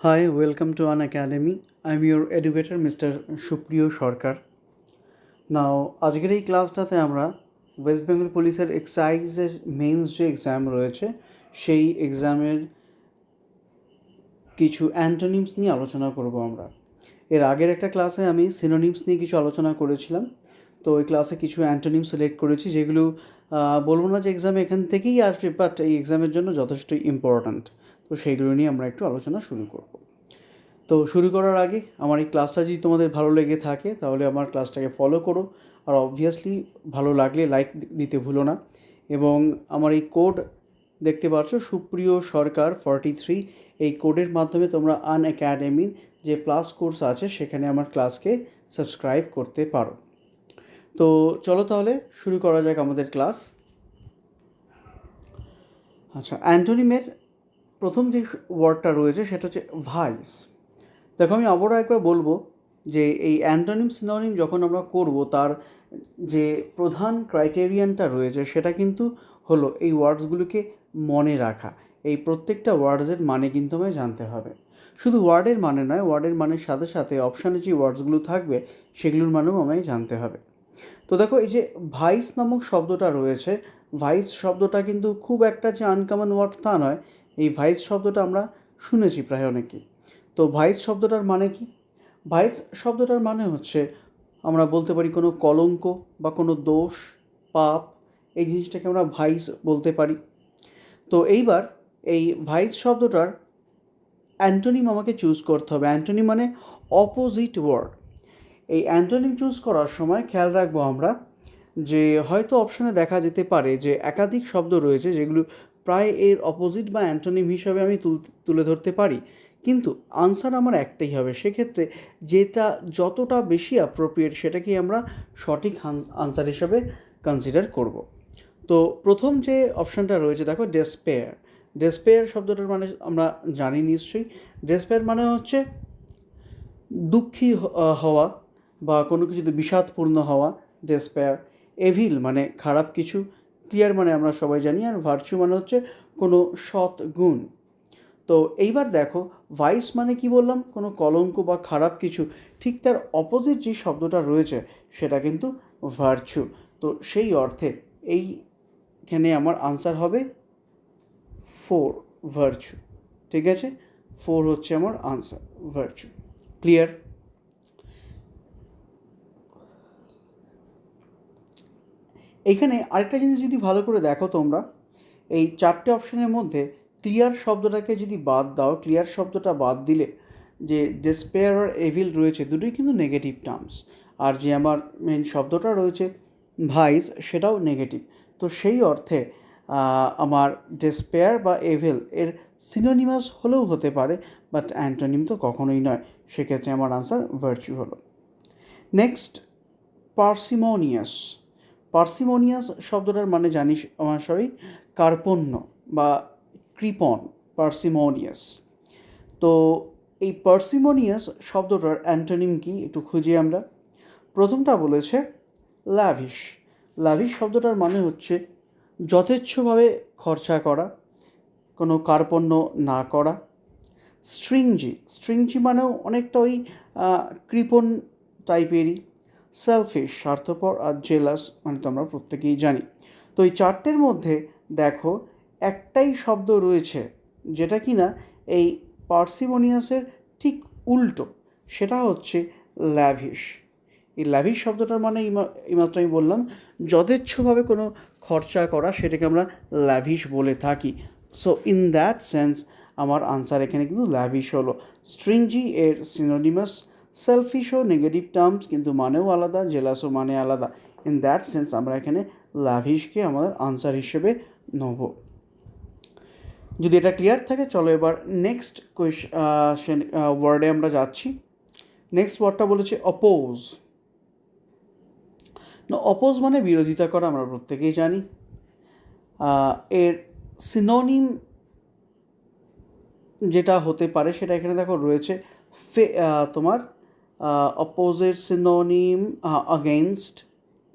Hi, welcome to An Academy. I'm your educator, Mr. Supriyo Sarkar. Now, আজকের এই ক্লাসটাতে আমরা West Bengal পুলিশের এক্সাইজের men's যে এক্সাম রয়েছে সেই এক্সামের কিছু অ্যান্টোনিমস নিয়ে আলোচনা করব আমরা। এর আগের একটা ক্লাসে আমি সিনোনিমস নিয়ে কিছু আলোচনা করেছিলাম। তো ওই ক্লাসে কিছু অ্যান্টোনিম সিলেক্ট করেছি যেগুলো বলবো না যে এক্সামে এখান থেকেই আসবে, বাট এই এক্সামের জন্য যথেষ্ট ইম্পর্ট্যান্ট। তো সেইগুলো নিয়ে আমরা একটু আলোচনা শুরু করব। তো শুরু করার আগে আমার এই ক্লাসটা যদি তোমাদের ভালো লেগে থাকে তাহলে আমার ক্লাসটাকে ফলো করো, আর অবভিয়াসলি ভালো লাগলে লাইক দিতে ভুলো না। এবং আমার এই কোড দেখতে পাচ্ছ, সুপ্রিয় সরকার 43, এই কোডের মাধ্যমে তোমরা আন একাডেমির যে প্লাস কোর্স আছে সেখানে আমার ক্লাসকে সাবস্ক্রাইব করতে পারো। তো চলো তাহলে শুরু করা যাক আমাদের ক্লাস। আচ্ছা, অ্যান্টোনিমের প্রথম যে ওয়ার্ডটা রয়েছে সেটা হচ্ছে ভাইস। দেখো, আমি আবারও একবার বলবো যে এই অ্যান্টোনিম সিনোনিম যখন আমরা করব তার যে প্রধান ক্রাইটেরিয়ানটা রয়েছে সেটা কিন্তু হলো এই ওয়ার্ডসগুলোকে মনে রাখা। এই প্রত্যেকটা ওয়ার্ডসের মানে কিন্তু আমায় জানতে হবে। শুধু ওয়ার্ডের মানে নয়, ওয়ার্ডের মানের সাথে সাথে অপশানে যে ওয়ার্ডসগুলো থাকবে সেগুলোর মানেও আমায় জানতে হবে। তো দেখো, এই যে ভাইস নামক শব্দটা রয়েছে, ভাইস শব্দটা কিন্তু খুব একটা যে আনকমন ওয়ার্ড তা নয়। এই ভাইস শব্দটা আমরা শুনেছি প্রায় অনেকেই। তো ভাইস শব্দটার মানে কি? ভাইস শব্দটার মানে হচ্ছে, আমরা বলতে পারি কোনো কলঙ্ক বা কোনো দোষ, পাপ, এই জিনিসটাকে আমরা ভাইস বলতে পারি। তো এইবার এই ভাইস শব্দটার অ্যান্টোনিম আমাকে চুজ করতে হবে। অ্যান্টোনিম মানে অপোজিট ওয়ার্ড। এই অ্যান্টোনিম চুজ করার সময় খেয়াল রাখবো আমরা যে হয়তো অপশানে দেখা যেতে পারে যে একাধিক শব্দ রয়েছে যেগুলো প্রায় এর অপোজিট বা অ্যান্টোনিম হিসাবে আমি তুলে ধরতে পারি, কিন্তু আনসার আমার একটাই হবে। সেক্ষেত্রে যেটা যতটা বেশি অ্যাপ্রোপ্রিয়েট সেটাকেই আমরা সঠিক আনসার হিসাবে কনসিডার করব। তো প্রথম যে অপশানটা রয়েছে দেখো, ডেসপেয়ার। ডেসপেয়ার শব্দটার মানে আমরা জানি নিশ্চয়ই। ডেসপেয়ার মানে হচ্ছে দুঃখী হওয়া বা কোনো কিছুতে বিষাদপূর্ণ হওয়া, ডেসপেয়ার। এভিল মানে খারাপ কিছু, ক্লিয়ার মানে আমরা সবাই জানি, আর ভার্চু মানে হচ্ছে কোনো সৎ গুণ। তো এইবার দেখো, ভাইস মানে কি বললাম? কোনো কলঙ্ক বা খারাপ কিছু। ঠিক তার অপোজিট যে শব্দটা রয়েছে সেটা কিন্তু ভার্চু। তো সেই অর্থে এইখানে আমার আনসার হবে 4, ভার্চু। ঠিক আছে, 4 হচ্ছে আমার আনসার, ভার্চু। ক্লিয়ার? এইখানে আরেকটা জিনিস যদি ভালো করে দেখো তোমরা, এই চারটে অপশানের মধ্যে ক্লিয়ার শব্দটাকে যদি বাদ দাও, ক্লিয়ার শব্দটা বাদ দিলে যে ডেসপেয়ার আর এভিল রয়েছে দুটোই কিন্তু নেগেটিভ টার্মস। আর যে আমার মেন শব্দটা রয়েছে ভাইস, সেটাও নেগেটিভ। তো সেই অর্থে আমার ডেসপেয়ার বা এভিল এর সিনোনিমাস হলেও হতে পারে, বাট অ্যান্টোনিম তো কখনোই নয়। সেক্ষেত্রে আমার আনসার ভার্চু হলো। নেক্সট, পার্সিমোনিয়াস। পার্সিমোনিয়াস শব্দটার মানে জানিস আমার সবাই, কার্পণ্য বা কৃপণ, পার্সিমোনিয়াস। তো এই পার্সিমোনিয়াস শব্দটার অ্যান্টোনিম কি একটু খুঁজি আমরা। প্রথমটা বলেছে ল্যাভিশ। ল্যাভিশ শব্দটার মানে হচ্ছে যথেচ্ছভাবে খরচা করা, কোনো কার্পণ্য না করা। স্ট্রিংজি, স্ট্রিংজি মানেও অনেকটা ওই কৃপণ টাইপেরই। সেলফিশ, স্বার্থপর, আর জেলাস মানে তো আমরা প্রত্যেকেই জানি। তো এই চারটের মধ্যে দেখো একটাই শব্দ রয়েছে যেটা কি না এই পার্সিমোনিয়াসের ঠিক উল্টো, সেটা হচ্ছে ল্যাভিশ। এই ল্যাভিশ শব্দটার মানে এইমাত্র আমি বললাম যথেচ্ছভাবে কোনো খরচা করা, সেটাকে আমরা ল্যাভিশ বলে থাকি। সো ইন দ্যাট সেন্স আমার আনসার এখানে কিন্তু ল্যাভিশ হলো। স্ট্রিংজি এর সিনোনিমাস, সেলফিশও নেগেটিভ টার্মস কিন্তু মানেও আলাদা, জেলাসও মানে আলাদা। ইন দ্যাট সেন্স আমরা এখানে ল্যাভিশকে আমাদের আনসার হিসেবে নেব। যদি এটা ক্লিয়ার থাকে চলো এবার নেক্সট কোয়েশ্চেন ওয়ার্ডে আমরা যাচ্ছি। নেক্সট ওয়ার্ডটা বলেছে অপোজ। না, অপোজ মানে বিরোধিতা করা, আমরা প্রত্যেকেই জানি। এর সিনোনিম যেটা হতে পারে সেটা এখানে দেখো রয়েছে, তোমার অপোজের সিনোনিম আগেনস্ট।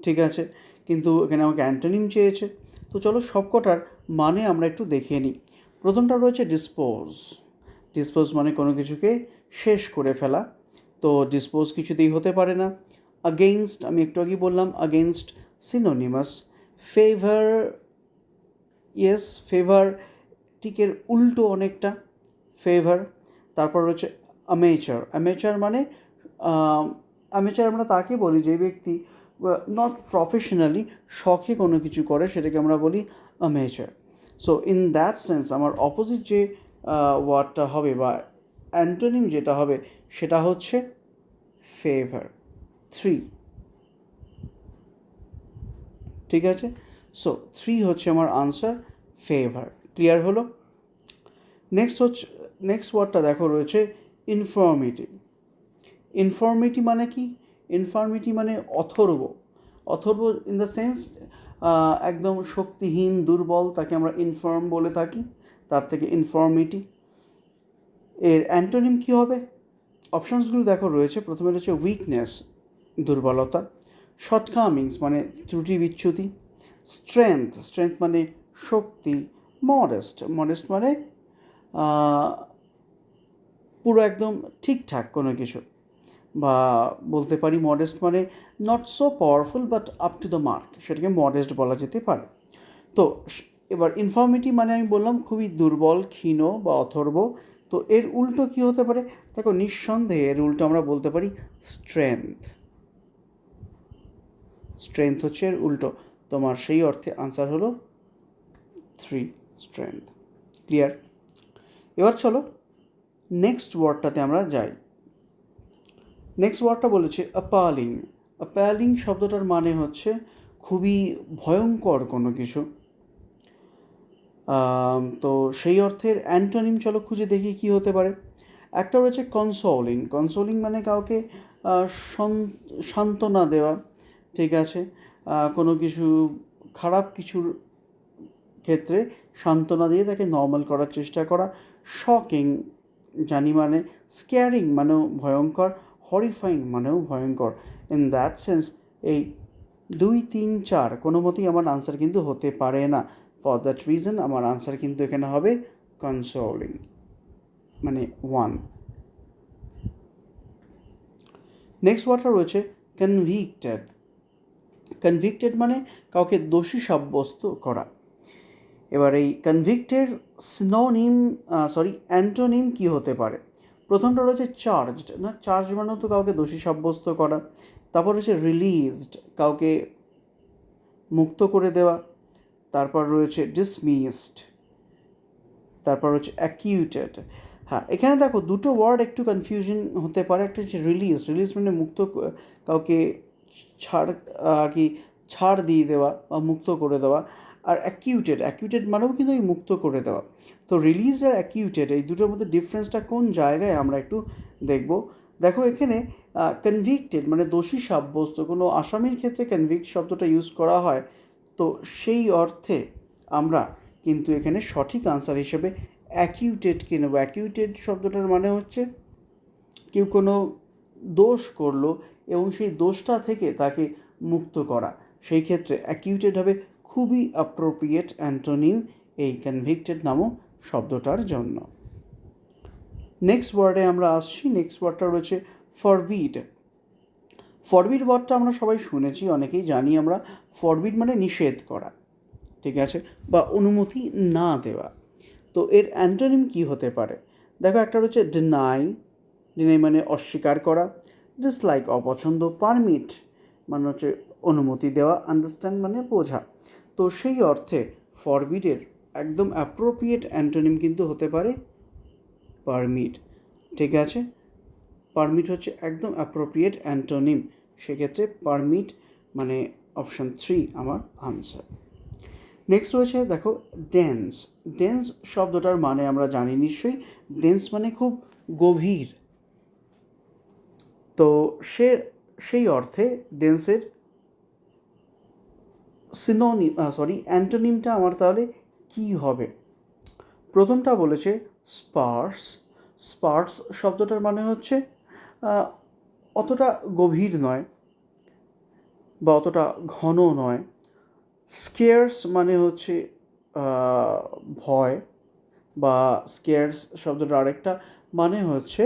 ঠিক আছে, কিন্তু এখানে আমাকে অ্যান্টোনিম চেয়েছে। তো চলো সবকটার মানে আমরা একটু দেখিয়ে নিই। প্রথমটা রয়েছে ডিসপোজ। ডিসপোজ মানে কোনো কিছুকে শেষ করে ফেলা, তো ডিসপোজ কিছুতেই হতে পারে না। আগেইনস্ট, আমি একটু আগে বললাম আগেইনস্ট সিনোনিমাস। ফেভার, ইয়েস ফেভার টিকের উল্টো অনেকটা ফেভার। তারপর হচ্ছে অ্যামেচার। অ্যামেচার মানে অ্যামেচার আমরা তাকে বলি যে ব্যক্তি নট প্রফেশনালি শখে কোনো কিছু করে, সেটাকে আমরা বলি amateur. So in that sense আমার অপোজিট যে ওয়ার্ডটা হবে বা অ্যান্টোনিম যেটা হবে সেটা হচ্ছে ফেভার। 3, ঠিক আছে। সো 3 হচ্ছে আমার আনসার, ফেভার। ক্লিয়ার হলো? নেক্সট ওয়ার্ডটা দেখো রয়েছে ইনফর্মিটি। ইনফর্মিটি মানে কি? ইনফর্মিটি মানে অথর্ব। অথর্ব ইন দ্য সেন্স একদম শক্তিহীন, দুর্বল, তাকে আমরা ইনফর্ম বলে থাকি, তার থেকে ইনফর্মিটি। এর অ্যান্টোনিম কী হবে? অপশানসগুলো দেখো রয়েছে। প্রথমে রয়েছে উইকনেস, দুর্বলতা। শর্টকামিংস মানে ত্রুটি বিচ্যুতি। স্ট্রেংথ মানে শক্তি। মডেস্ট মানে পুরো একদম ঠিকঠাক কোনো কিছু, বা বলতে পারি মডেস্ট মানে not so powerful but up to the mark, সেটাকে মডেস্ট বলা যেতে পারে। তো এবার ইনফর্মিটি মানে আমি বললাম খুবই দুর্বল, ক্ষীণ বা অথর্ব। তো এর উল্টো কী হতে পারে? দেখো নিঃসন্দেহে এর উল্টো আমরা বলতে পারি স্ট্রেংথ হচ্ছে এর উল্টো। তোমার সেই অর্থে আনসার হলো 3, স্ট্রেংথ। ক্লিয়ার? এবার চলো নেক্সট ওয়ার্ডটাতে আমরা যাই। নেক্সট ওয়ার্ডটা বলেছে অ্যাপালিং। অ্যাপালিং শব্দটার মানে হচ্ছে খুবই ভয়ঙ্কর কোনো কিছু। তো সেই অর্থের অ্যান্টোনিম চলো খুঁজে দেখি কী হতে পারে। একটা রয়েছে কনসোলিং মানে কাউকে সান্ত্বনা দেওয়া, ঠিক আছে। কোনো কিছু খারাপ কিছুর ক্ষেত্রে সান্ত্বনা দিয়ে তাকে নর্মাল করার চেষ্টা করা। শকিং জানি মানে, স্ক্যারিং মানেও ভয়ঙ্কর, হরিফাইং মানেও ভয়ঙ্কর। ইন দ্যাট সেন্স এই 2, 3, 4 কোনো মতেই আমার আনসার কিন্তু হতে পারে না। ফর দ্যাট রিজন আমার আনসার কিন্তু এখানে হবে কনসোলিং, মানে 1। নেক্সট ওয়ার্ডটা রয়েছে কনভিক্টেড মানে কাউকে দোষী সাব্যস্ত করা। এবার এই কনভিক্টের অ্যান্টোনিম কী হতে পারে? প্রথমটা রয়েছে চার্জড মানেও তো কাউকে দোষী সাব্যস্ত করা। তারপর রয়েছে রিলিজড, কাউকে মুক্ত করে দেওয়া। তারপর রয়েছে ডিসমিসড। তারপর হচ্ছে অ্যাকিউটেড। হ্যাঁ, এখানে দেখো দুটো ওয়ার্ড একটু কনফিউশন হতে পারে। একটা হচ্ছে রিলিজ মানে মুক্ত, কাউকে ছাড় দিয়ে দেওয়া বা মুক্ত করে দেওয়া। আর অ্যাকিউটেড মানেও কিন্তু ওই মুক্ত করে দেওয়া। তো রিলিজ আর অ্যাকিউটেড এই দুটোর মধ্যে ডিফারেন্সটা কোন জায়গায় আমরা একটু দেখব। দেখো এখানে কনভিক্টেড মানে দোষী সাব্যস্ত, কোনো আসামির ক্ষেত্রে কনভিক্ট শব্দটা ইউজ করা হয়। তো সেই অর্থে আমরা কিন্তু এখানে সঠিক আনসার হিসেবে অ্যাকিউটেডকে নেব। অ্যাকিউটেড শব্দটার মানে হচ্ছে কেউ কোনো দোষ করলো এবং সেই দোষটা থেকে তাকে মুক্ত করা। সেই ক্ষেত্রে অ্যাকিউটেড হবে খুবই অ্যাপ্রোপ্রিয়েট অ্যান্টোনিম এই কনভিক্টেড নামক শব্দটার জন্য। নেক্সট ওয়ার্ডে আমরা আসছি। নেক্সট ওয়ার্ডটা রয়েছে ফরবিড ওয়ার্ডটা আমরা সবাই শুনেছি, অনেকেই জানি আমরা। ফরবিড মানে নিষেধ করা, ঠিক আছে, বা অনুমতি না দেওয়া। তো এর অ্যান্টোনিম কী হতে পারে? দেখো একটা রয়েছে ডিনাই মানে অস্বীকার করা। ডিসলাইক অপছন্দ। পারমিট মানে হচ্ছে অনুমতি দেওয়া। আন্ডারস্ট্যান্ড মানে বোঝা। তো সেই অর্থে ফরবিডের একদম অ্যাপ্রোপ্রিয়েট অ্যান্টোনিম কিন্তু হতে পারে পারমিট, ঠিক আছে। পারমিট হচ্ছে একদম অ্যাপ্রোপ্রিয়েট অ্যান্টোনিম। সেক্ষেত্রে পারমিট মানে অপশান 3 আমার আনসার। নেক্সট রয়েছে দেখো ডেন্স শব্দটার মানে আমরা জানি নিশ্চয়ই। ডেন্স মানে খুব গভীর। তো সেই অর্থে ডেন্সের অ্যান্টোনিমটা আমার তাহলে কী হবে? প্রথমটা বলেছে স্পার্স শব্দটার মানে হচ্ছে অতটা গভীর নয় বা অতটা ঘন নয়। স্কেয়ার্স মানে হচ্ছে ভয়। বা স্কেয়ার্স শব্দটার আরেকটা মানে হচ্ছে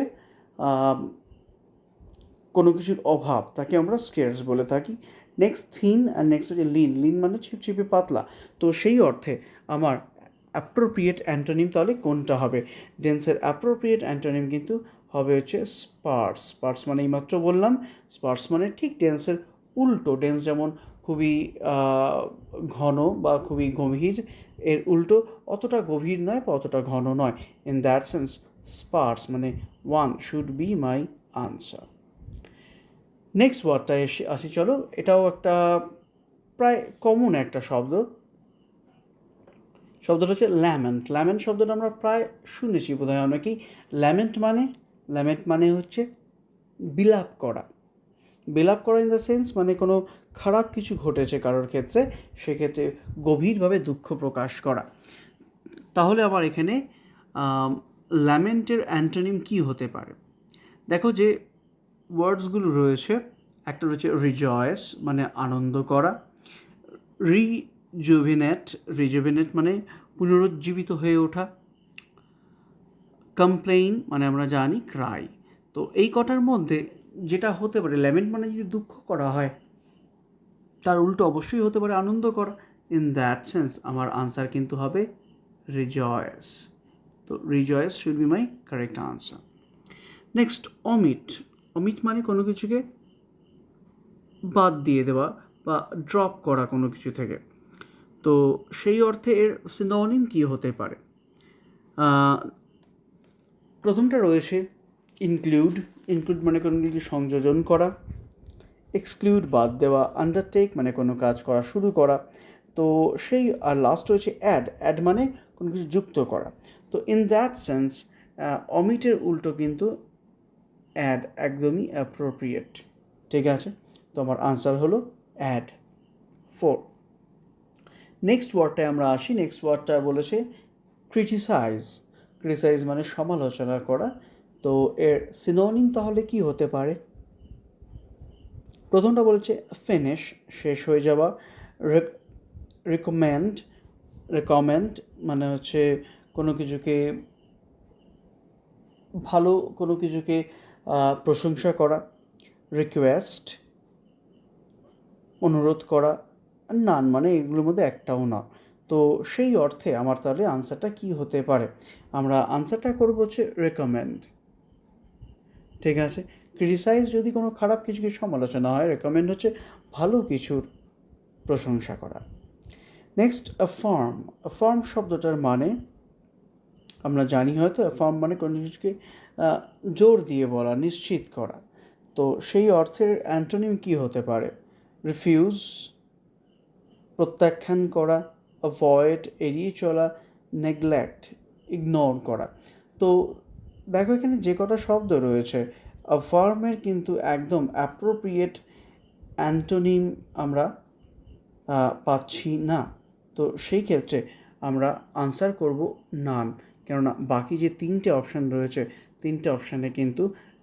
কোনো কিছুর অভাব, তাকে আমরা স্কেয়ার্স বলে থাকি। নেক্সট থিন, আর নেক্সট হচ্ছে লিন। লিন মানে ছিপছিপে পাতলা। তো সেই অর্থে আমার অ্যাপ্রোপ্রিয়েট অ্যান্টোনিম তাহলে কোনটা হবে? ডেন্সের অ্যাপ্রোপ্রিয়েট অ্যান্টোনিম কিন্তু হবে হচ্ছে স্পার্স। স্পার্স মানে এইমাত্র বললাম, স্পার্স মানে ঠিক ডেন্সের উল্টো। ডেন্স যেমন খুবই ঘন বা খুবই গভীর, এর উল্টো অতটা গভীর নয় বা অতটা ঘন নয়। ইন দ্যাট সেন্স স্পার্স মানে one should be my answer. Next ওয়ার্ডটায় আসি চলো, এটাও একটা প্রায় কমন একটা শব্দটা হচ্ছে ল্যামেন্ট। ল্যামেন্ট শব্দটা আমরা প্রায় শুনেছি বোধহয় অনেকেই। ল্যামেন্ট মানে হচ্ছে বিলাপ করা। বিলাপ করা ইন দ্য সেন্স মানে কোনো খারাপ কিছু ঘটেছে কারোর ক্ষেত্রে, সেক্ষেত্রে গভীরভাবে দুঃখ প্রকাশ করা। তাহলে আবার এখানে ল্যামেন্টের অ্যান্টোনিম কী হতে পারে? দেখো যে ওয়ার্ডসগুলো রয়েছে, একটা রয়েছে রিজয়েস মানে আনন্দ করা, রিজুভিনেট মানে পুনরুজ্জীবিত হয়ে ওঠা, কমপ্লেইন মানে আমরা জানি ক্রাই। তো এই কটার মধ্যে যেটা হতে পারে, ল্যামেন্ট মানে যদি দুঃখ করা হয়, তার উল্টো অবশ্যই হতে পারে আনন্দ করা। ইন দ্যাট সেন্স আমার আনসার কিন্তু হবে রিজয়েস। তো rejoice should be my correct answer. Next omit. Omit মানে কোনো কিছুকে বাদ দিয়ে দেওয়া বা ড্রপ করা কোনো কিছু থেকে। তো সেই অর্থে এর সিনোনিম কী হতে পারে? প্রথমটা রয়েছে ইনক্লুড। ইনক্লুড মানে কোনো কিছু সংযোজন করা, এক্সক্লুড বাদ দেওয়া, আন্ডারটেক মানে কোনো কাজ করা, শুরু করা। তো সেই আর লাস্ট রয়েছে অ্যাড। অ্যাড মানে কোনো কিছু যুক্ত করা। তো ইন দ্যাট সেন্স অমিটের উল্টো কিন্তু অ্যাড একদমই অ্যাপ্রোপ্রিয়েট। ঠিক আছে, তো আমার আনসার হলো অ্যাড 4। নেক্সট ওয়ার্ডটায় আমরা আসি। নেক্সট ওয়ার্ডটা বলেছে ক্রিটিসাইজ। ক্রিটিসাইজ মানে সমালোচনা করা। তো এর সিনোনিম তাহলে কি হতে পারে? প্রথমটা বলেছে ফিনিশ শেষ হয়ে যাওয়া, রেকমেন্ড মানে হচ্ছে কোনো কিছুকে ভালো, কোনো কিছুকে প্রশংসা করা, রিকোয়েস্ট অনুরোধ করা, নান মানে এগুলোর মধ্যে একটাও না। তো সেই অর্থে আমার তাহলে আনসারটা কি হতে পারে? আমরা আনসারটা করব হচ্ছে রেকমেন্ড। ঠিক আছে, ক্রিটিসাইজ যদি কোনো খারাপ কিছুকে সমালোচনা হয়, রেকমেন্ড হচ্ছে ভালো কিছুর প্রশংসা করা। Next affirm. অ্যাফার্ম শব্দটার মানে আমরা জানি হয়তো, অ্যাফার্ম মানে কোনো কিছুকে জোর দিয়ে বলা, নিশ্চিত করা। তো সেই অর্থের অ্যান্টোনিম কী হতে পারে? রিফিউজ প্রত্যাখ্যান করা, অ্যাভয়েড এড়িয়ে চলা, নেগলেক্ট ইগনোর করা। তো দেখো এখানে যে কটা শব্দ রয়েছে, অ্যাফার্মের কিন্তু একদম অ্যাপ্রোপ্রিয়েট অ্যান্টোনিম আমরা পাচ্ছি না। তো সেই ক্ষেত্রে আমরা আনসার করব নান, কেননা বাকি যে তিনটে অপশান রয়েছে, তিনটে অপশানে কিন্তু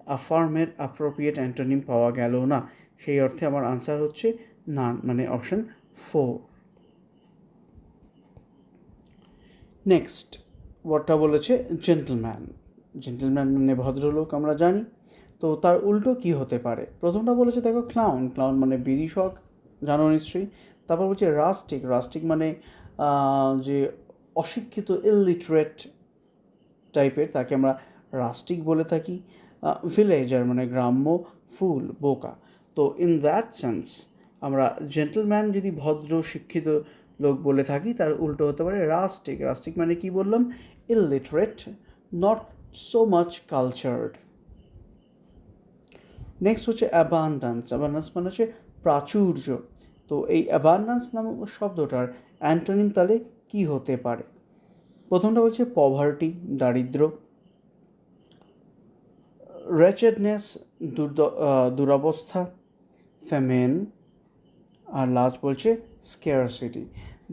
অ্যাফার্মের অ্যাপ্রোপ্রিয়েট অ্যান্টোনিম পাওয়া গেল না। সেই অর্থে আমার আনসার হচ্ছে নান মানে অপশান 4। নেক্সট ওয়ার্ডটা বলেছে জেন্টলম্যান। জেন্টলম্যান মানে ভদ্রলোক আমরা জানি। তো তার উল্টো কি হতে পারে? প্রথমটা বলেছে দেখো ক্লাউন। ক্লাউন মানে বিদূষক, জানো নিশ্চয়ই। তারপর বলছে রাস্টিক। রাস্টিক মানে যে অশিক্ষিত, ইললিটারেট টাইপের, তাকে আমরা রাস্টিক বলে থাকি। ভিলেজার মানে গ্রাম্য, ফুল বোকা। তো ইন দ্যাট সেন্স আমরা জেন্টলম্যান যদি ভদ্র শিক্ষিত লোক বলে থাকি, তার উল্টো হতে পারে রাস্টিক। রাস্টিক মানে কি বললাম? Illiterate, not so much cultured. Next হচ্ছে অ্যাবান্ডান্স। অ্যাবান্ডান্স মানে হচ্ছে প্রাচুর্য। তো এই অ্যাবান্ডান্স নামক শব্দটার অ্যান্টোনিম তাহলে কী হতে পারে? প্রথমটা হচ্ছে পভার্টি দারিদ্র, রেচেডনেস দুরবস্থা, ফেমেন, আর লাস্ট বলছে স্কেয়ারসিটি।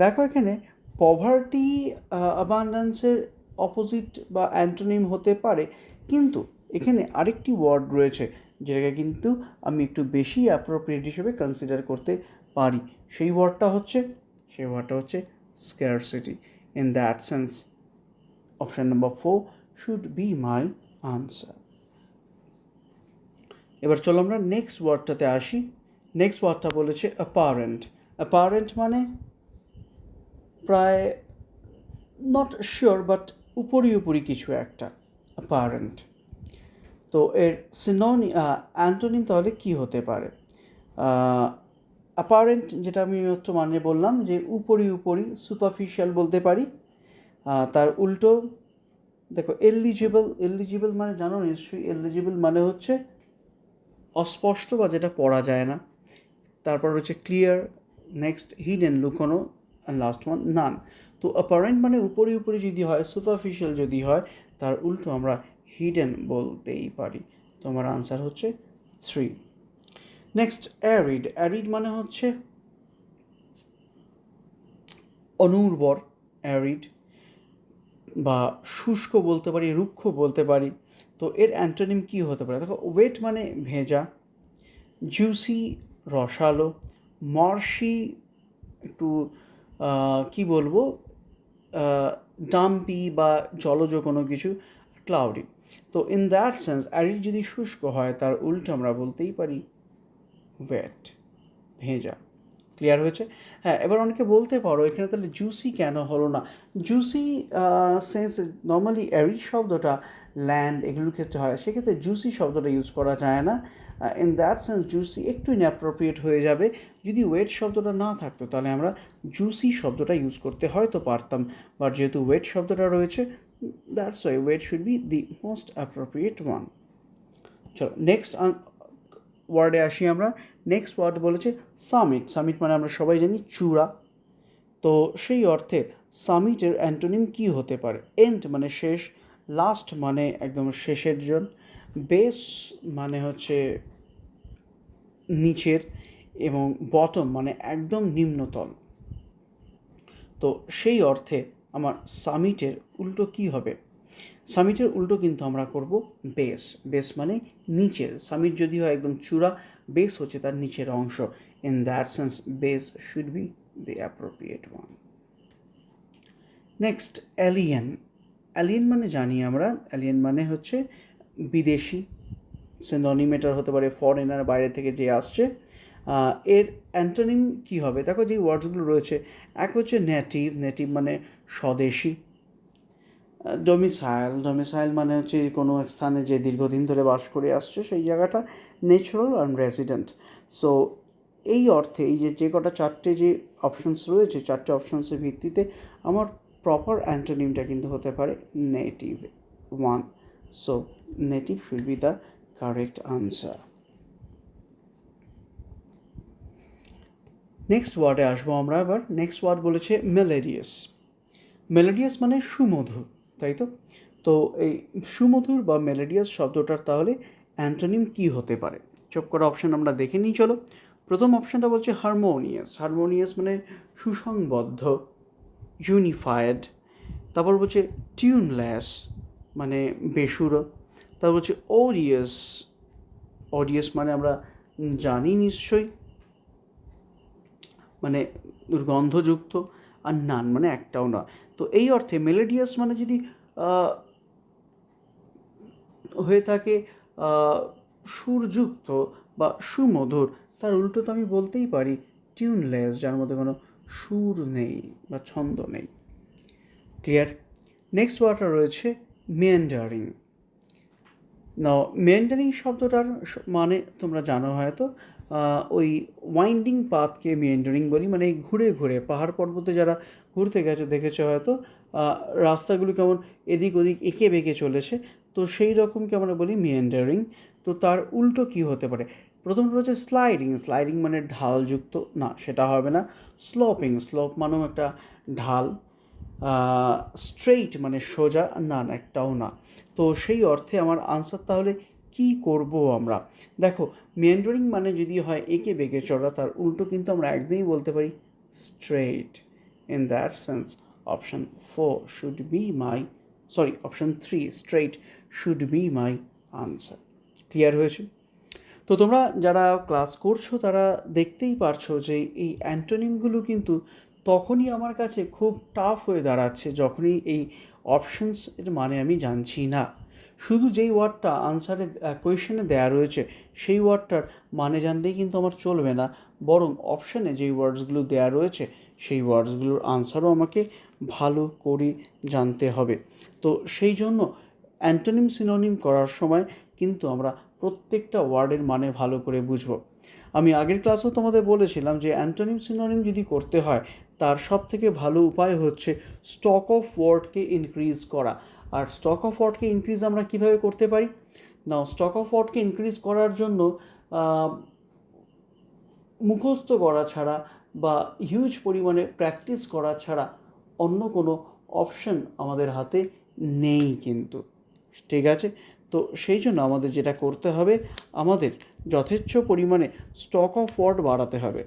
দেখো এখানে পভার্টি অ্যাবান্ডান্সের অপোজিট বা অ্যান্টোনিম হতে পারে, কিন্তু এখানে আরেকটি ওয়ার্ড রয়েছে যেটাকে কিন্তু আমি একটু বেশি অ্যাপ্রোপ্রিয়েট হিসেবে কনসিডার করতে পারি। সেই ওয়ার্ডটা হচ্ছে scarcity. In that sense option number 4 should be my answer. এবার চলো আমরা নেক্সট ওয়ার্ডটাতে আসি। নেক্সট ওয়ার্ডটা বলেছে অ্যাপারেন্ট। অ্যাপারেন্ট মানে প্রায় নট শিওর বাট উপরি উপরি কিছু একটা, অ্যাপারেন্ট। তো এর অ্যান্টোনিম তাহলে কি হতে পারে? অ্যাপারেন্ট যেটা আমি মাত্র মানে বললাম যে উপরি উপরি, সুপারফিশিয়াল বলতে পারি। তার উল্টো দেখো এলিজিবল। এলিজিবল মানে জানো নিশ্চয়ই, এলিজিবল মানে হচ্ছে অস্পষ্ট বা যেটা পড়া যায় না। তারপর হচ্ছে ক্লিয়ার, নেক্সট হিডেন লুকোনো, অ্যান্ড লাস্ট ওয়ান নান। তো অ্যাপারেন্ট মানে উপরি উপরি যদি হয়, সুপারফিশিয়াল যদি হয়, তার উল্টো আমরা হিডেন বলতেই পারি। তো আমার আনসার হচ্ছে 3। Next arid. অ্যারিড মানে হচ্ছে অনুর্বর, অ্যারিড, বা শুষ্ক বলতে পারি, রুক্ষ বলতে পারি। তো এর অ্যান্টোনিম কী হতে পারে? দেখো ওয়েট মানে ভেজা, জুসি রসালো, মার্শি একটু কি বলবো, ডাম্পি বা জলজ কোনো কিছু, ক্লাউডি। তো ইন দ্যাট সেন্স অ্যারিড যদি শুষ্ক হয় তার উল্টো আমরা বলতেই পারি ওয়েট, ভেজা। ক্লিয়ার হয়েছে? হ্যাঁ, এবার অনেকে বলতে পারো এখানে তাহলে জুসি কেন হলো না? জুসি সেন্স নর্মালি অ্যারিড শব্দটা ল্যান্ড এগুলোর ক্ষেত্রে হয়, সেক্ষেত্রে জুসি শব্দটা ইউজ করা যায় না। ইন দ্যাট সেন্স জুসি একটু ইনঅ্যাপ্রোপ্রিয়েট হয়ে যাবে। যদি ওয়েট শব্দটা না থাকতো তাহলে আমরা জুসি শব্দটা ইউজ করতে হয়তো পারতাম, বাট যেহেতু ওয়েট শব্দটা রয়েছে, that's why wait should be the most appropriate one. চলো নেক্সট ওয়ার্ডে আসি আমরা। নেক্সট ওয়ার্ড বলেছে সামিট। সামিট মানে আমরা সবাই জানি চূড়া। তো সেই অর্থে সামিটের অ্যান্টোনিম কী হতে পারে? এন্ড মানে শেষ, লাস্ট মানে একদম শেষের জন, বেস মানে হচ্ছে নিচের, এবং বটম মানে একদম নিম্নতল। তো সেই অর্থে আমার সামিটের উল্টো কী হবে? সামিটের উল্টো কিন্তু আমরা করব বেস। বেস মানে নিচের। সামিট যদি হয় একদম চূড়া, বেস হচ্ছে তার নিচের অংশ। In that sense base should be the appropriate one. Next alien. Alien মানে জানি আমরা, অ্যালিয়েন মানে হচ্ছে বিদেশি। সিনোনিম এটার হতে পারে ফরেনার, বাইরে থেকে যে আসছে। এর অ্যান্টোনিম কী হবে? দেখো যে ওয়ার্ডসগুলো রয়েছে, এক হচ্ছে নেটিভ। নেটিভ মানে স্বদেশী। ডোমিসাইল। ডোমিসাইল মানে হচ্ছে কোনো স্থানে যে দীর্ঘদিন ধরে বাস করে আসছে সেই জায়গাটা। Natural and resident. সো এই অর্থে এই যে কটা চারটে যে অপশনস রয়েছে, চারটে অপশনসের ভিত্তিতে আমার প্রপার অ্যান্টোনিমটা কিন্তু হতে পারে native one. So native should be the correct answer. Next ওয়ার্ডে আসবো আমরা এবার। নেক্সট ওয়ার্ড বলেছে মেলোডিয়াস। মেলোডিয়াস মানে সুমধুর, তাই তো? তো এই সুমধুর বা মেলোডিয়াস শব্দটার তাহলে অ্যান্টোনিম কী হতে পারে? চোখ করা অপশান আমরা দেখে নিই চলো। প্রথম অপশানটা বলছে হারমোনিয়াস। হারমোনিয়াস মানে সুসংবদ্ধ, ইউনিফায়েড। তারপর বলছে টিউনলেস মানে বেসুরো। তারপর বলছে ওডিয়াস। অডিয়াস মানে আমরা জানি নিশ্চয়ই, মানে দুর্গন্ধযুক্ত। আর নান মানে একটাও না। তো এই অর্থে মেলোডিয়াস মানে যদি হয়ে থাকে সুরযুক্ত বা সুমধুর, তার উল্টো তো আমি বলতেই পারি টিউনলেস, যার মধ্যে কোনো সুর নেই বা ছন্দ নেই। ক্লিয়ার? নেক্সট ওয়ার্ডটা রয়েছে মেন্ডারিং। না, মেন্ডারিং শব্দটার মানে তোমরা জানো হয়তো, ওই ওয়াইন্ডিং পাথকে মেন্ডারিং বলি, মানে ঘুরে ঘুরে পাহাড় পর্বতে যারা ঘুরতে গেছো দেখেছো হয়তো, রাস্তাগুলো কেমন এদিক ওদিক এঁকে বেঁকে চলেছে, তো সেই রকমকে আমরা বলি মেন্ডারিং। তো তার উল্টো কী হতে পারে? প্রথমটা হচ্ছে স্লাইডিং। স্লাইডিং মানে ঢালযুক্ত, না সেটা হবে না। স্লোপিং। স্লোপ মানেও একটা ঢাল। স্ট্রেইট মানে সোজা, না একটাও না। তো সেই অর্থে আমার আনসার তাহলে কি করব আমরা? দেখো মেন্ডারিং মানে যদি হয় এঁকে বেঁকে চড়া, তার উল্টো কিন্তু আমরা একদমই বলতে পারি straight. In that sense option 4 should be my, sorry option 3 straight should be my answer. Clear হয়েছে? তো তোমরা যারা ক্লাস করছো তারা দেখতেই পারছো যে এই অ্যান্টোনিমগুলো কিন্তু তখনই আমার কাছে খুব টাফ হয়ে দাঁড়াচ্ছে যখনই এই অপশানস এর মানে আমি জানছি না। শুধু যেই ওয়ার্ডটা আনসারে কোয়েশ্চেনে দেওয়া রয়েছে সেই ওয়ার্ডটার মানে জানলেই কিন্তু আমার চলবে না, বরং অপশানে যেই ওয়ার্ডসগুলো দেওয়া রয়েছে সেই ওয়ার্ডসগুলোর আনসারও আমাকে ভালো করে জানতে হবে। তো সেই জন্য অ্যান্টোনিম সিনোনিম করার সময় কিন্তু আমরা প্রত্যেকটা ওয়ার্ডের মানে ভালো করে বুঝব। আমি আগের ক্লাসেও তোমাদের বলেছিলাম যে অ্যান্টোনিম সিনোনিম যদি করতে হয় তার সবথেকে ভালো উপায় হচ্ছে স্টক অফ ওয়ার্ডকে ইনক্রিজ করা। আর স্টক অফ ওয়ার্ডকে ইনক্রিজ আমরা কীভাবে করতে পারি? না, স্টক অফ ওয়ার্ডকে ইনক্রিজ করার জন্য মুখস্থ করা ছাড়া বা হিউজ পরিমাণে প্র্যাকটিস করা ছাড়া অন্য কোনো অপশন আমাদের হাতে নেই কিন্তু, ঠিক আছে? তো সেই জন্য আমাদের যেটা করতে হবে, আমাদের যথেচ্ছ পরিমাণে স্টক অফ ওয়ার্ড বাড়াতে হবে।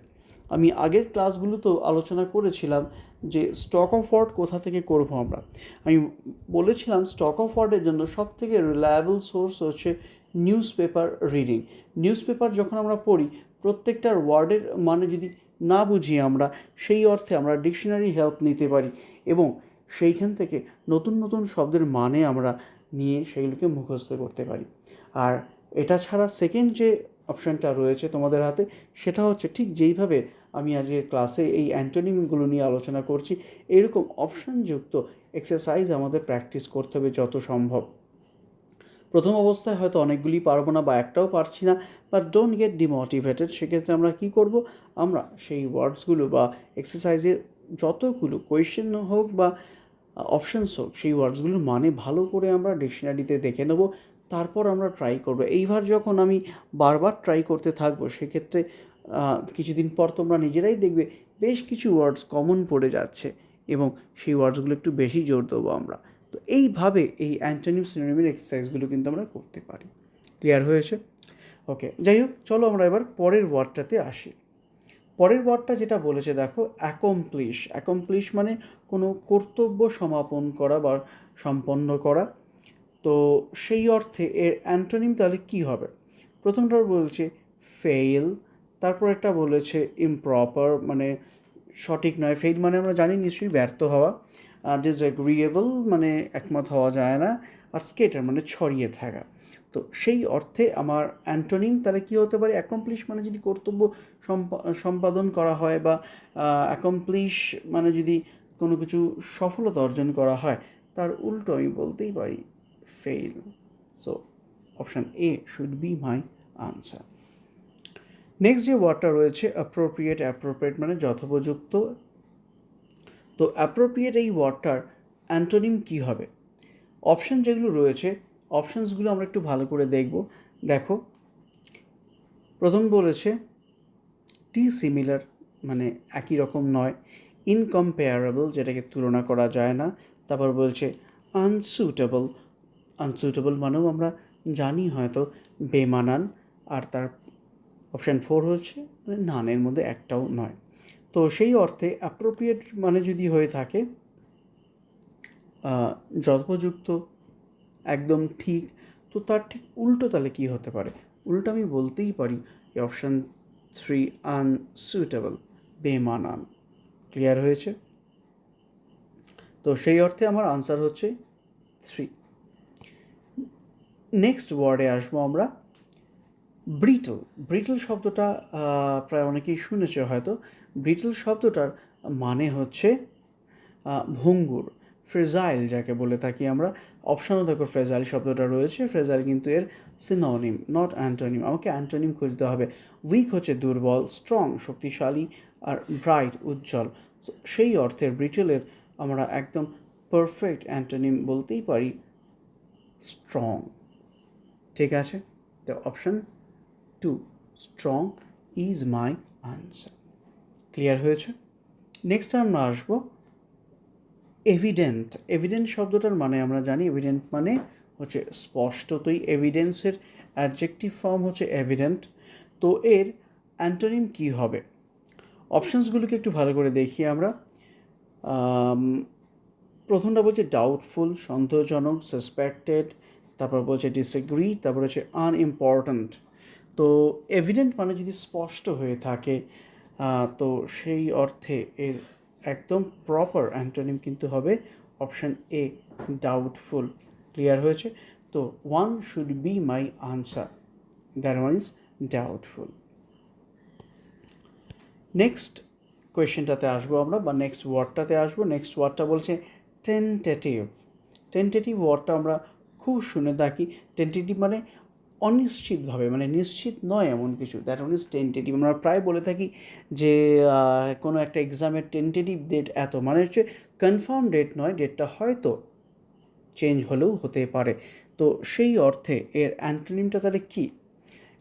আমি আগের ক্লাসগুলোতেও আলোচনা করেছিলাম যে স্টক অফ ওয়ার্ড কোথা থেকে করবো আমরা। আমি বলেছিলাম স্টক অফ ওয়ার্ডের জন্য সবথেকে রিলায়েবল সোর্স হচ্ছে news paper reading. News paper যখন আমরা পড়ি, প্রত্যেকটার ওয়ার্ডের মানে যদি না বুঝি আমরা, সেই অর্থে আমরা ডিকশনারি হেল্প নিতে পারি এবং সেইখান থেকে নতুন নতুন শব্দের মানে আমরা নিয়ে সেগুলোকে মুখস্থ করতে পারি। আর এটা ছাড়া সেকেন্ড যে অপশানটা রয়েছে তোমাদের হাতে, সেটা হচ্ছে ঠিক যেইভাবে আমি আজকের ক্লাসে এই অ্যান্টোনিমগুলো নিয়ে আলোচনা করছি, এরকম অপশানযুক্ত এক্সারসাইজ আমাদের প্র্যাকটিস করতে হবে যত সম্ভব। প্রথম অবস্থায় হয়তো অনেকগুলি পারবো না বা একটাও পারছি না, বাট ডোন্ট গেট ডিমোটিভেটেড। সেক্ষেত্রে আমরা কী করব, আমরা সেই ওয়ার্ডসগুলো বা এক্সারসাইজের যতগুলো কোয়েশ্চেন হোক বা অপশানস হোক, সেই ওয়ার্ডসগুলোর মানে ভালো করে আমরা ডিকশনারিতে দেখে নেব, তারপর আমরা ট্রাই করব। এইবার যখন আমি বারবার ট্রাই করতে থাকবো, সেক্ষেত্রে কিছুদিন পর তোমরা নিজেরাই দেখবে বেশ কিছু ওয়ার্ডস কমন পড়ে যাচ্ছে এবং সেই ওয়ার্ডসগুলো একটু বেশি জোর দেবো আমরা। তো এইভাবে এই অ্যান্টোনিম সিনোনিমের এক্সারসাইজগুলো কিন্তু আমরা করতে পারি। ক্লিয়ার হয়েছে? ওকে, যাই হোক, চলো আমরা এবার পরের ওয়ার্ডটাতে আসি। পরের ওয়ার্ডটা যেটা বলেছে দেখো, অ্যাকমপ্লিশ। অ্যাকমপ্লিশ মানে কোনো কর্তব্য সমাপন করা বা সম্পন্ন করা। তো সেই অর্থে এর অ্যান্টোনিম তাহলে কী হবে? প্রথমটা বলছে ফেইল, তারপর একটা বলেছে ইমপ্রপার মানে সঠিক নয়। ফেইল মানে আমরা জানি নিশ্চয়ই ব্যর্থ হওয়া। ডিসএগ্রিয়েবল মানে একমত হওয়া যায় না। আর স্কেটার মানে ছড়িয়ে থাকা। তো সেই অর্থে আমার অ্যান্টোনিম তাহলে কী হতে পারে? অ্যাকমপ্লিশ মানে যদি কর্তব্য সম্পাদন করা হয় বা অ্যাকমপ্লিশ মানে যদি কোনো কিছু সফলতা অর্জন করা হয়, তার উল্টো আমি বলতেই পারি fail. So option A should be my answer. Next যে ওয়ার্ডটা রয়েছে অ্যাপ্রোপ্রিয়েট। অ্যাপ্রোপ্রিয়েট মানে যথোপযুক্ত। তো অ্যাপ্রোপ্রিয়েট এই ওয়ার্ডটার অ্যান্টোনিম কী হবে? অপশান যেগুলো রয়েছে, অপশানসগুলো আমরা একটু ভালো করে দেখব। দেখো, প্রথম বলেছে ডিসিমিলার মানে একই রকম নয়। ইনকম্পেয়ারেবল যেটাকে তুলনা করা যায় না। তারপর বলছে আনসুটেবল। আনসুটেবল মানেও আমরা জানি হয়তো বেমানান। আর তার অপশান 4 হচ্ছে মানে নানের মধ্যে একটাও নয়। তো সেই অর্থে অ্যাপ্রোপ্রিয়েট মানে যদি হয়ে থাকে যথোপযুক্ত, একদম ঠিক, তো তার ঠিক উল্টো তাহলে কী হতে পারে? উল্টো আমি বলতেই পারি অপশান 3 আনসুটেবল, বেমানান। ক্লিয়ার হয়েছে? তো সেই অর্থে আমার আনসার হচ্ছে 3। নেক্সট ওয়ার্ডে আসবো আমরা, ব্রিটল। ব্রিটল শব্দটা প্রায় অনেকেই শুনেছে হয়তো। ব্রিটল শব্দটার মানে হচ্ছে ভঙ্গুর, ফ্রেজাইল যাকে বলে থাকি আমরা। অপশানও দেখো ফ্রেজাইল শব্দটা রয়েছে। ফ্রেজাইল কিন্তু এর সিনোনিম, নট অ্যান্টোনিম। আমাকে অ্যান্টোনিম খুঁজতে হবে। উইক হচ্ছে দুর্বল, স্ট্রং শক্তিশালী, আর ব্রাইট উজ্জ্বল। সেই অর্থে ব্রিটলের আমরা একদম পারফেক্ট অ্যান্টোনিম বলতেই পারি স্ট্রং। ঠিক আছে? তো option 2 strong is my answer. Clear হয়েছে? নেক্সট আমরা আসবো এভিডেন্ট। এভিডেন্ট শব্দটার মানে আমরা জানি, এভিডেন্ট মানে হচ্ছে স্পষ্টতই। এভিডেন্সের অ্যাডজেক্টিভ ফর্ম হচ্ছে এভিডেন্ট। তো এর অ্যান্টোনিম কী হবে? অপশানসগুলোকে একটু ভালো করে দেখি আমরা। প্রথমটা বলছে ডাউটফুল, সন্দেহজনক, সাসপেক্টেড। তারপর বলছে ডিসএগ্রি, তারপর হচ্ছে আনইম্পর্ট্যান্ট। তো এভিডেন্ট মানে যদি স্পষ্ট হয়ে থাকে, তো সেই অর্থে এর একদম প্রপার অ্যান্টোনিম কিন্তু হবে অপশান এ ডাউটফুল। ক্লিয়ার হয়েছে? তো 1 should be my answer, that one is doubtful. Next কোয়েশ্চেনটাতে আসবো আমরা, বা নেক্সট ওয়ার্ডটাতে আসবো। নেক্সট ওয়ার্ডটা বলছে টেন্টেটিভ। টেন্টেটিভ ওয়ার্ডটা আমরা খুব শুনে থাকি। টেন্টেটিভ মানে অনিশ্চিতভাবে, মানে নিশ্চিত নয় এমন কিছু, দ্যাট ওয়ান ইজ টেন্টেটিভ। আমরা প্রায় বলে থাকি যে কোনো একটা এক্সামের টেন্টেটিভ ডেট এত, মানে হচ্ছে কনফার্ম ডেট নয়, ডেটটা হয়তো চেঞ্জ হলেও হতে পারে। তো সেই অর্থে এর অ্যান্টোনিমটা তাহলে কী?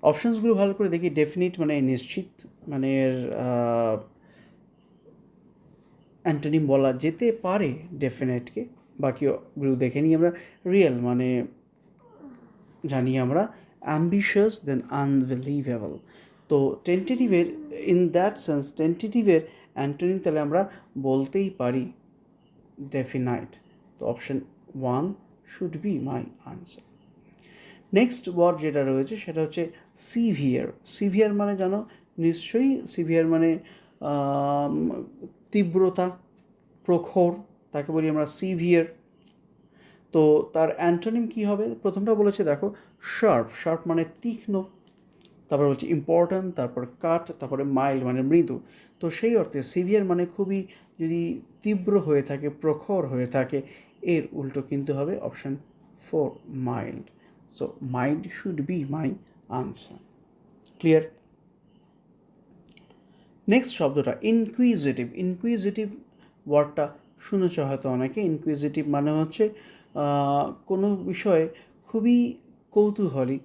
অপশানসগুলো ভালো করে দেখি। ডেফিনিট মানে নিশ্চিত, মানে এর অ্যান্টোনিম বলা যেতে পারে ডেফিনেটকে। বাকিগুলো দেখে নিই আমরা। রিয়েল মানে জানি আমরা অ্যাম্বিশিয়াস, দেন আনবিলিভেবল। তো টেন্টেটিভের, ইন দ্যাট সেন্স টেন্টেটিভের অ্যান্টোনিম তাহলে আমরা বলতেই পারি ডেফিনাইট। তো option 1 should be my answer. Next word যেটা রয়েছে সেটা হচ্ছে সিভিয়ার। সিভিয়ার মানে জানো নিশ্চয়ই, সিভিয়ার মানে তীব্রতা, প্রখর, তাকে বলি আমরা সিভিয়ার। তো তার অ্যান্টোনিম কী হবে? প্রথমটা বলেছে দেখো শার্প। শার্প মানে তীক্ষ্ণ, তারপর বলছে ইম্পর্ট্যান্ট, তারপর কাট, তারপরে মাইল্ড মানে মৃদু। তো সেই অর্থে সিভিয়ার মানে খুবই যদি তীব্র হয়ে থাকে, প্রখর হয়ে থাকে, এর উল্টো কিন্তু হবে option 4 mild. So mild should be my answer. Clear? Next শব্দটা ইনকুইজিটিভ। ইনকুইজিটিভ ওয়ার্ডটা শুনেছ হয়তো অনেকে। ইনকুইজিটিভ মানে হচ্ছে কোনো বিষয়ে খুবই কৌতূহলী,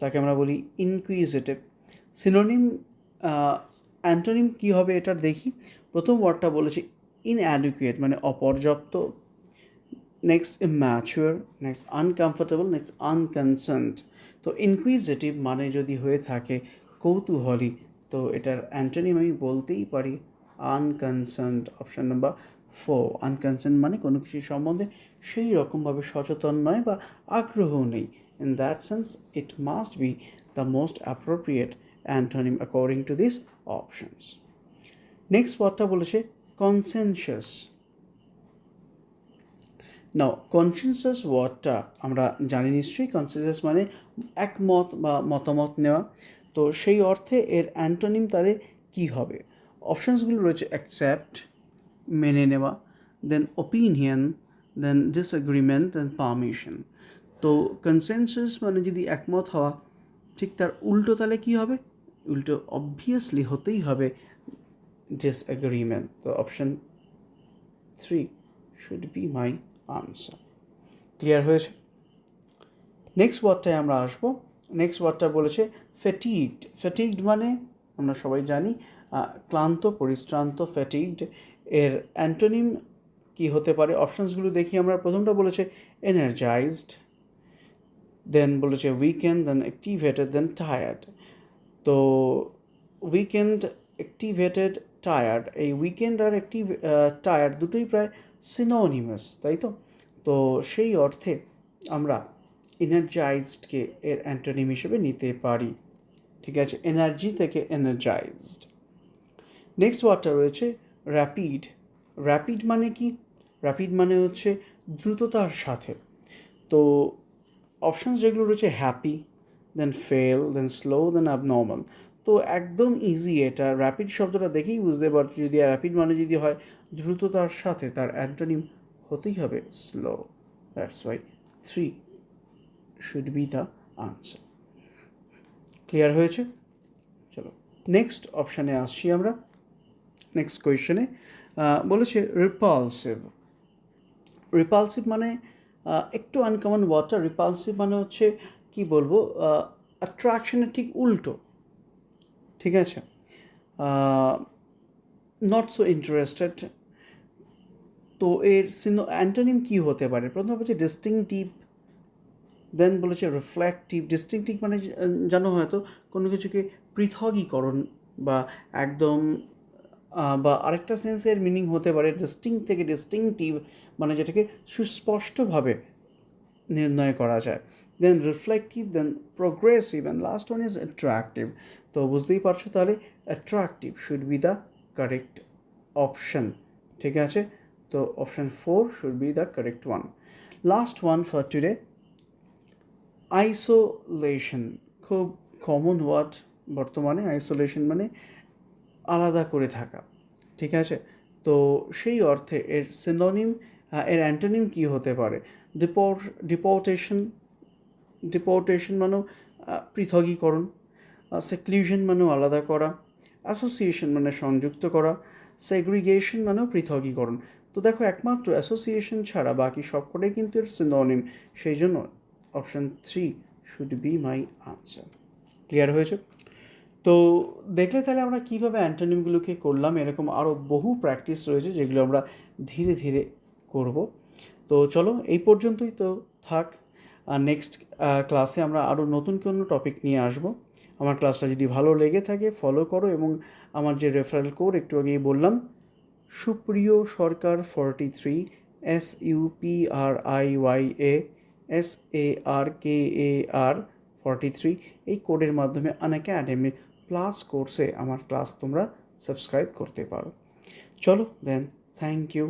তাকে আমরা বলি ইনকুইজিটিভ। সিনোনিম অ্যান্টোনিম কী হবে এটার দেখি। প্রথম ওয়ার্ডটা বলেছি ইনঅ্যাডিকুয়েট মানে অপর্যাপ্ত, নেক্সট ইম্যাচুয়ার, নেক্সট আনকমফোর্টেবল, নেক্সট আনকনসার্নড। তো ইনকুইজিটিভ মানে যদি হয়ে থাকে কৌতূহলী, তো এটার অ্যান্টোনিম আমি বলতেই পারি আনকনসার্নড। Option number 4। আনকনসার্ন মানে কোনো কিছু সম্বন্ধে সেই রকমভাবে সচেতন নয় বা আগ্রহ নেই। In that sense, it must be the most appropriate antonym according to these options. Next ওয়ার্ডটা বলেছে কনসেনসাস। নাও কনসেনসাস ওয়ার্ডটা আমরা জানি নিশ্চয়ই। কনসেনসাস মানে একমত বা মতামত নেওয়া। তো সেই অর্থে এর অ্যান্টোনিম তাহলে কী হবে? অপশানসগুলো রয়েছে অ্যাকসেপ্ট মেনে নেওয়া, দেন ওপিনিয়ন, দেন ডিসএগ্রিমেন্ট, দেন পারমিশন। তো কনসেনসাস মানে যদি একমত হওয়া, ঠিক তার উল্টো তাহলে কী হবে? উল্টো অবভিয়াসলি হতেই হবে ডিসএগ্রিমেন্ট। তো option 3 should be my answer. Clear হয়েছে? নেক্সট ওয়ার্ডটায় আমরা আসবো। নেক্সট ওয়ার্ডটা বলেছে ফ্যাটিগড। ফ্যাটিগড মানে আমরা সবাই জানি ক্লান্ত, পরিশ্রান্ত, ফ্যাটিগড। এর অ্যান্টোনিম কী হতে পারে? অপশানসগুলো দেখি আমরা। প্রথমটা বলেছে এনার্জাইজড, দেন বলেছে উইকেন্ড, দেন অ্যাক্টিভেটেড, দেন টায়ার্ড। তো উইকেন্ড, অ্যাক্টিভেটেড, টায়ার্ড, এই উইকেন্ড আর টায়ার্ড দুটোই প্রায় সিনোনিমাস, তাই তো? তো সেই অর্থে আমরা এনার্জাইজডকে এর অ্যান্টোনিম হিসেবে নিতে পারি। ঠিক আছে, এনার্জি থেকে এনার্জাইজড। নেক্সট ওয়ার্ডটা রয়েছে র্যাপিড। র্যাপিড মানে কি? র্যাপিড মানে হচ্ছে দ্রুততার সাথে। তো অপশানস যেগুলো রয়েছে হ্যাপি, দেন ফেল, দেন স্লো, দেন অ্যাবনর্মাল। তো একদম ইজি এটা। র্যাপিড শব্দটা দেখেই বুঝতে পারছি, যদি র্যাপিড মানে যদি হয় দ্রুততার সাথে, তার অ্যান্টোনিম হতেই হবে slow. That's why 3 should be the answer. Clear হয়েছে? চলো নেক্সট অপশানে আসছি আমরা। নেক্সট কোয়েশ্চেনে বলেছে রিপালসিভ। রিপালসিভ মানে একটু আনকমন ওয়ার্ডটা। রিপালসিভ মানে হচ্ছে কি বলবো, অ্যাট্রাকশনের ঠিক উল্টো। ঠিক আছে, নট সো ইন্টারেস্টেড। তো এর অ্যান্টোনিম কী হতে পারে? প্রথমে বলছে ডিস্টিংটিভ, দেন বলেছে রিফ্লেকটিভ। ডিস্টিংটিভ মানে জানো হয়তো কোনো কিছুকে পৃথকীকরণ বা একদম, বা আরেকটা সেন্সের মিনিং হতে পারে ডিস্টিংক্ট থেকে ডিস্টিংটিভ, মানে যেটাকে সুস্পষ্টভাবে নির্ণয় করা যায়। Then reflective, then progressive, and last one is attractive. তো বুঝতেই পারছো তাহলে attractive should be the correct option. ঠিক আছে, তো option 4 should be the correct one. Last one for today, isolation. খুব কমন ওয়ার্ড বর্তমানে। আইসোলেশন মানে আলাদা করে থাকা, ঠিক আছে? তো সেই অর্থে এর সিনোনিম, এর অ্যান্টোনিম কী হতে পারে? ডিপোর্টেশন। ডিপোর্টেশন মানেও পৃথকীকরণ, সেক্লুশন মানেও আলাদা করা, অ্যাসোসিয়েশন মানে সংযুক্ত করা, সেগ্রিগেশন মানেও পৃথকীকরণ। তো দেখো, একমাত্র অ্যাসোসিয়েশন ছাড়া বাকি সবকটাই কিন্তু এর সিনোনিম। সেই জন্য option 3 should be my answer. Clear হয়েছে? তো দেখলে তাহলে আমরা কীভাবে অ্যান্টোনিমগুলোকে করলাম। এরকম আরও বহু প্র্যাকটিস রয়েছে যেগুলো আমরা ধীরে ধীরে করব। তো চলো এই পর্যন্তই তো থাক। আর নেক্সট ক্লাসে আমরা আরও নতুন কোনো টপিক নিয়ে আসব। আমার ক্লাসটা যদি ভালো লেগে থাকে ফলো করো, এবং আমার যে রেফারেল কোড একটু আগেই বললাম, সুপ্রিয় সরকার 43, SUPRIYA SARKAR 43, এই কোডের মাধ্যমে আনএকাডেমির প্লাস কোর্সে আমার ক্লাস তোমরা সাবস্ক্রাইব করতে পারো। চলো দেন, থ্যাংক ইউ।